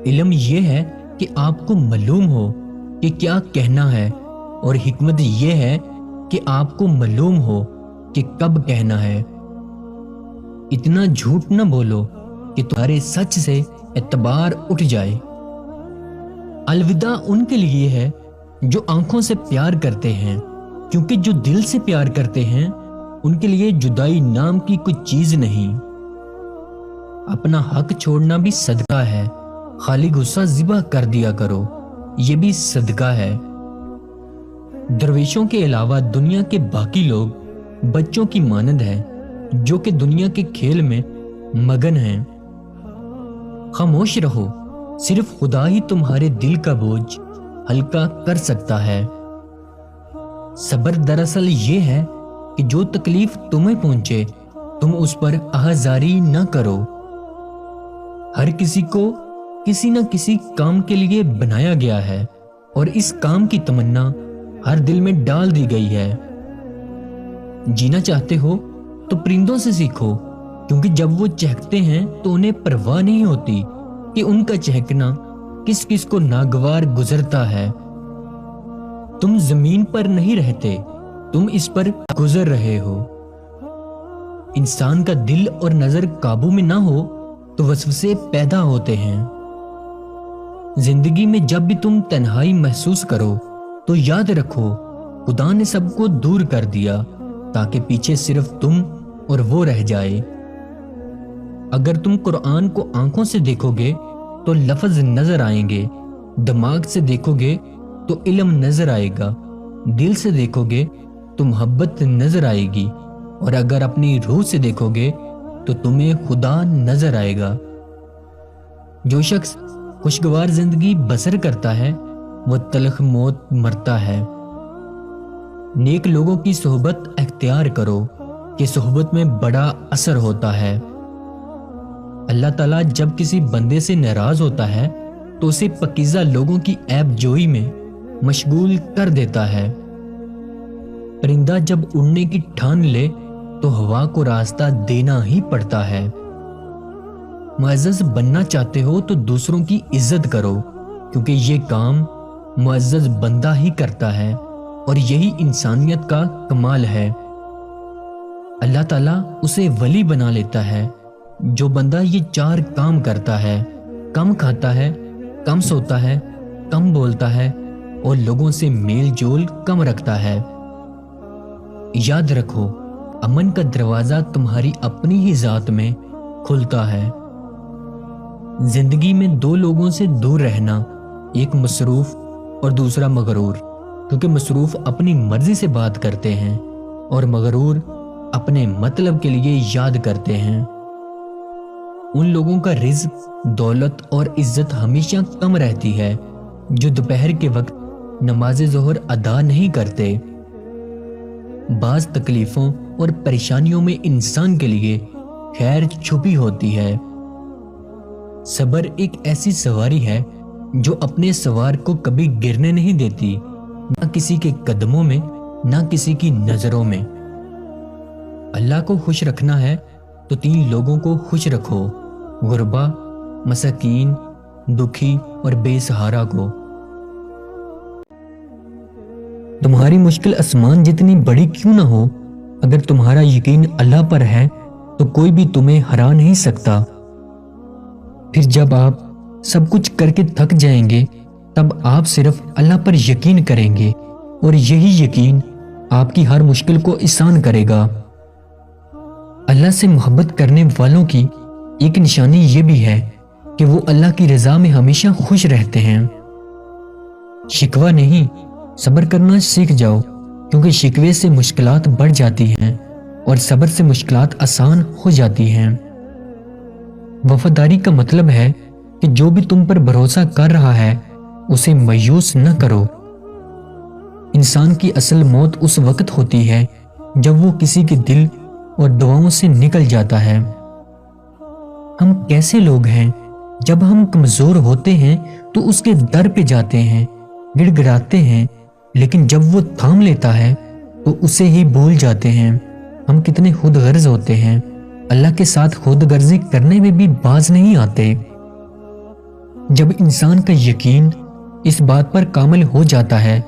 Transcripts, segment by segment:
علم یہ ہے کہ آپ کو معلوم ہو کہ کیا کہنا ہے، اور حکمت یہ ہے کہ آپ کو معلوم ہو کہ کب کہنا ہے۔ اتنا جھوٹ نہ بولو کہ تمہارے سچ سے اعتبار اٹھ جائے۔ الوداع ان کے لیے ہے جو آنکھوں سے پیار کرتے ہیں، کیونکہ جو دل سے پیار کرتے ہیں ان کے لیے جدائی نام کی کوئی چیز نہیں۔ اپنا حق چھوڑنا بھی صدقہ ہے، خالی غصہ ذبح کر دیا کرو، یہ بھی صدقہ ہے۔ درویشوں کے علاوہ دنیا کے باقی لوگ بچوں کی مانند ہیں جو کہ دنیا کے کھیل میں مگن ہیں۔ خاموش رہو، صرف خدا ہی تمہارے دل کا بوجھ ہلکا کر سکتا ہے۔ صبر دراصل یہ ہے کہ جو تکلیف تمہیں پہنچے تم اس پر آہذاری نہ کرو۔ ہر کسی کو کسی نہ کسی کام کے لیے بنایا گیا ہے، اور اس کام کی تمنا ہر دل میں ڈال دی گئی ہے۔ جینا چاہتے ہو تو پرندوں سے سیکھو، کیونکہ جب وہ چہکتے ہیں تو انہیں پرواہ نہیں ہوتی کہ ان کا چہکنا کس کس کو ناگوار گزرتا ہے۔ تم زمین پر نہیں رہتے، تم اس پر گزر رہے ہو۔ انسان کا دل اور نظر قابو میں نہ ہو تو وسوسے پیدا ہوتے ہیں۔ زندگی میں جب بھی تم تنہائی محسوس کرو تو یاد رکھو خدا نے سب کو دور کر دیا تاکہ پیچھے صرف تم اور وہ رہ جائے۔ اگر تم قرآن کو آنکھوں سے دیکھو گے تو لفظ نظر آئیں گے، دماغ سے دیکھو گے تو علم نظر آئے گا، دل سے دیکھو گے تو محبت نظر آئے گی، اور اگر اپنی روح سے دیکھو گے تو تمہیں خدا نظر آئے گا۔ جو شخص خوشگوار زندگی بسر کرتا ہے وہ تلخ موت مرتا ہے۔ نیک لوگوں کی صحبت اختیار کرو کہ صحبت میں بڑا اثر ہوتا ہے۔ اللہ تعالیٰ جب کسی بندے سے ناراض ہوتا ہے تو اسے پاکیزہ لوگوں کی عیب جوئی میں مشغول کر دیتا ہے۔ پرندہ جب اڑنے کی ٹھان لے تو ہوا کو راستہ دینا ہی پڑتا ہے۔ معزز بننا چاہتے ہو تو دوسروں کی عزت کرو، کیونکہ یہ کام معزز بندہ ہی کرتا ہے، اور یہی انسانیت کا کمال ہے۔ اللہ تعالیٰ اسے ولی بنا لیتا ہے جو بندہ یہ چار کام کرتا ہے: کم کھاتا ہے، کم سوتا ہے، کم بولتا ہے، اور لوگوں سے میل جول کم رکھتا ہے۔ یاد رکھو، امن کا دروازہ تمہاری اپنی ہی ذات میں کھلتا ہے۔ زندگی میں دو لوگوں سے دور رہنا، ایک مصروف اور دوسرا مغرور، کیونکہ مصروف اپنی مرضی سے بات کرتے ہیں اور مغرور اپنے مطلب کے لیے یاد کرتے ہیں۔ ان لوگوں کا رزق، دولت اور عزت ہمیشہ کم رہتی ہے جو دوپہر کے وقت نماز ظہر ادا نہیں کرتے۔ بعض تکلیفوں اور پریشانیوں میں انسان کے لیے خیر چھپی ہوتی ہے۔ صبر ایک ایسی سواری ہے جو اپنے سوار کو کبھی گرنے نہیں دیتی، نہ کسی کے قدموں میں، نہ کسی کی نظروں میں۔ اللہ کو خوش رکھنا ہے تو تین لوگوں کو خوش رکھو: غربا، مساکین، دکھی اور بے سہارا کو۔ تمہاری مشکل آسمان جتنی بڑی کیوں نہ ہو، اگر تمہارا یقین اللہ پر ہے تو کوئی بھی تمہیں ہرا نہیں سکتا۔ پھر جب آپ سب کچھ کر کے تھک جائیں گے تب آپ صرف اللہ پر یقین کریں گے، اور یہی یقین آپ کی ہر مشکل کو آسان کرے گا۔ اللہ سے محبت کرنے والوں کی ایک نشانی یہ بھی ہے کہ وہ اللہ کی رضا میں ہمیشہ خوش رہتے ہیں۔ شکوہ نہیں، صبر کرنا سیکھ جاؤ، کیونکہ شکوے سے مشکلات بڑھ جاتی ہیں اور صبر سے مشکلات آسان ہو جاتی ہیں۔ وفاداری کا مطلب ہے کہ جو بھی تم پر بھروسہ کر رہا ہے اسے مایوس نہ کرو۔ انسان کی اصل موت اس وقت ہوتی ہے جب وہ کسی کے دل اور دعاؤں سے نکل جاتا ہے۔ ہم کیسے لوگ ہیں؟ جب ہم کمزور ہوتے ہیں تو اس کے در پہ جاتے ہیں، گڑ گڑاتے ہیں، لیکن جب وہ تھام لیتا ہے تو اسے ہی بھول جاتے ہیں۔ ہم کتنے خود غرض ہوتے ہیں، اللہ کے ساتھ خود غرضی کرنے میں بھی باز نہیں آتے۔ جب انسان کا یقین اس بات پر کامل ہو جاتا ہے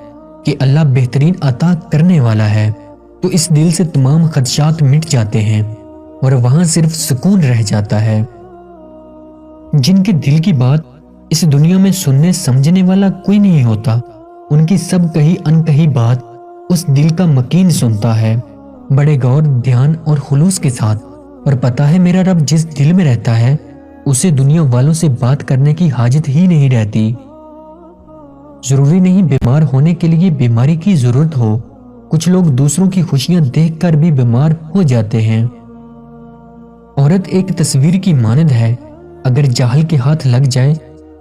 کہ اللہ بہترین عطا کرنے والا ہے تو اس دل سے تمام خدشات مٹ جاتے ہیں اور وہاں صرف سکون رہ جاتا ہے۔ جن کے دل کی بات اس دنیا میں سننے سمجھنے والا کوئی نہیں ہوتا، ان کی سب کہی انکہی بات اس دل کا مکین سنتا ہے بڑے غور، دھیان اور خلوص کے ساتھ، اور پتا ہے میرا رب جس دل میں رہتا ہے اسے دنیا والوں سے بات کرنے کی حاجت ہی نہیں رہتی۔ ضروری نہیں بیمار ہونے کے لیے بیماری کی ضرورت ہو، کچھ لوگ دوسروں کی خوشیاں دیکھ کر بھی بیمار ہو جاتے ہیں۔ عورت ایک تصویر کی مانند ہے، اگر جاہل کے ہاتھ لگ جائے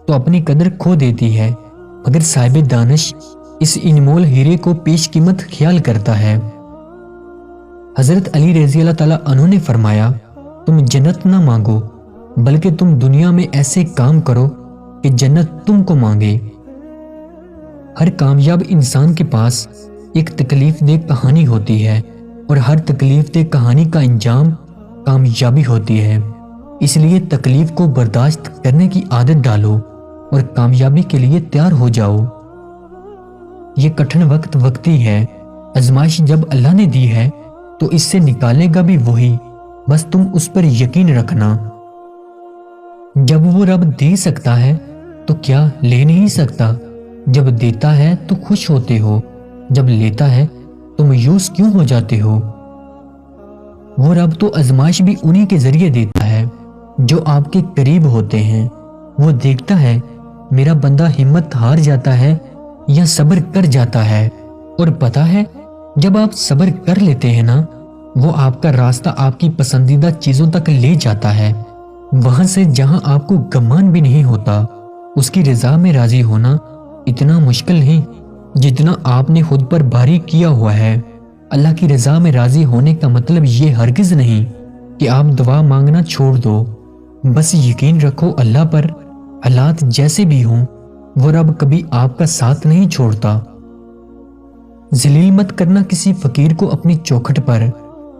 تو اپنی قدر کھو دیتی ہے، مگر صاحب دانش اس انمول ہیرے کو پیش قیمت خیال کرتا ہے۔ حضرت علی رضی اللہ تعالیٰ عنہ نے فرمایا، تم جنت نہ مانگو بلکہ تم دنیا میں ایسے کام کرو کہ جنت تم کو مانگے۔ ہر کامیاب انسان کے پاس ایک تکلیف دہ کہانی ہوتی ہے اور ہر تکلیف دہ کہانی کا انجام کامیابی ہوتی ہے، اس لیے تکلیف کو برداشت کرنے کی عادت ڈالو اور کامیابی کے لیے تیار ہو جاؤ۔ یہ کٹھن وقت وقتی ہے، آزمائش جب اللہ نے دی ہے تو اس سے نکالے گا بھی وہی، بس تم اس پر یقین رکھنا۔ جب وہ رب دے سکتا ہے تو کیا لے نہیں سکتا؟ جب دیتا ہے تو خوش ہوتے ہو، جب لیتا ہے تو مایوس کیوں ہو جاتے ہو؟ وہ رب تو آزمائش بھی انہی کے ذریعے دیتا ہے جو آپ کے قریب ہوتے ہیں۔ وہ دیکھتا ہے میرا بندہ ہمت ہار جاتا ہے یا صبر کر جاتا ہے، اور پتا ہے جب آپ صبر کر لیتے ہیں نا، وہ آپ کا راستہ آپ کی پسندیدہ چیزوں تک لے جاتا ہے، وہاں سے جہاں آپ کو گمان بھی نہیں ہوتا۔ اس کی رضا میں راضی ہونا اتنا مشکل نہیں جتنا آپ نے خود پر بھاری کیا ہوا ہے۔ اللہ کی رضا میں راضی ہونے کا مطلب یہ ہرگز نہیں کہ آپ دعا مانگنا چھوڑ دو، بس یقین رکھو اللہ پر، حالات جیسے بھی ہوں وہ رب کبھی آپ کا ساتھ نہیں چھوڑتا۔ ذلیل مت کرنا کسی فقیر کو اپنی چوکھٹ پر،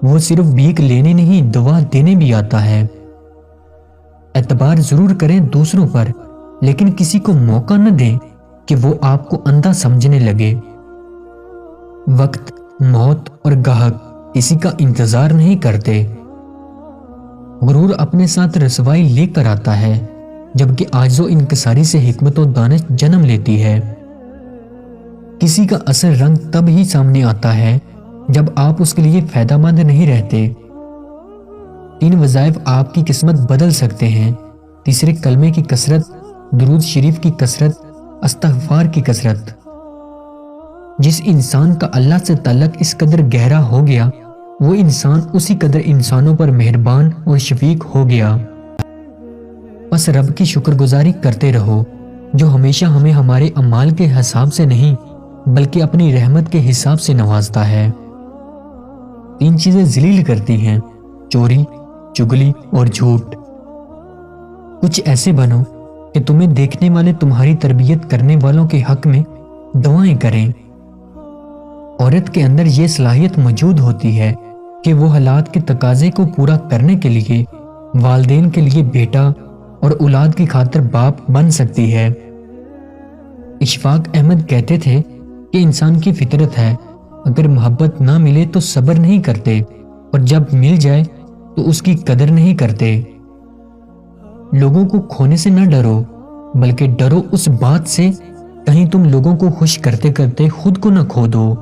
وہ صرف بھیک لینے نہیں دعا دینے بھی آتا ہے۔ اعتبار ضرور کریں دوسروں پر، لیکن کسی کو موقع نہ دیں کہ وہ آپ کو اندھا سمجھنے لگے۔ وقت، موت اور گاہک کسی کا انتظار نہیں کرتے۔ غرور اپنے ساتھ رسوائی لے کر آتا ہے، جبکہ عاجز و انکساری سے حکمت و دانش جنم لیتی ہے۔ کسی کا اصل رنگ تب ہی سامنے آتا ہے جب آپ اس کے لیے فائدہ مند نہیں رہتے۔ 3 وظائف آپ کی قسمت بدل سکتے ہیں۔ تیسرے، کلمے کی کثرت، درود شریف کی کثرت، استغفار کی کثرت۔ جس انسان کا اللہ سے تعلق اس قدر گہرا ہو گیا، وہ انسان اسی قدر انسانوں پر مہربان اور شفیق ہو گیا۔ بس رب کی شکر گزاری کرتے رہو، جو ہمیشہ ہمیں ہمارے اعمال کے حساب سے نہیں بلکہ اپنی رحمت کے حساب سے نوازتا ہے۔ 3 چیزیں ذلیل کرتی ہیں: چوری، چگلی اور جھوٹ۔ کچھ ایسے بنو کہ تمہیں دیکھنے والے تمہاری تربیت کرنے والوں کے حق میں دعائیں کریں۔ عورت کے اندر یہ صلاحیت موجود ہوتی ہے کہ وہ حالات کے تقاضے کو پورا کرنے کے لیے والدین کے لیے بیٹا اور اولاد کی خاطر باپ بن سکتی ہے۔ اشفاق احمد کہتے تھے کہ انسان کی فطرت ہے، اگر محبت نہ ملے تو صبر نہیں کرتے، اور جب مل جائے تو اس کی قدر نہیں کرتے۔ لوگوں کو کھونے سے نہ ڈرو، بلکہ ڈرو اس بات سے کہیں تم لوگوں کو خوش کرتے کرتے خود کو نہ کھو دو۔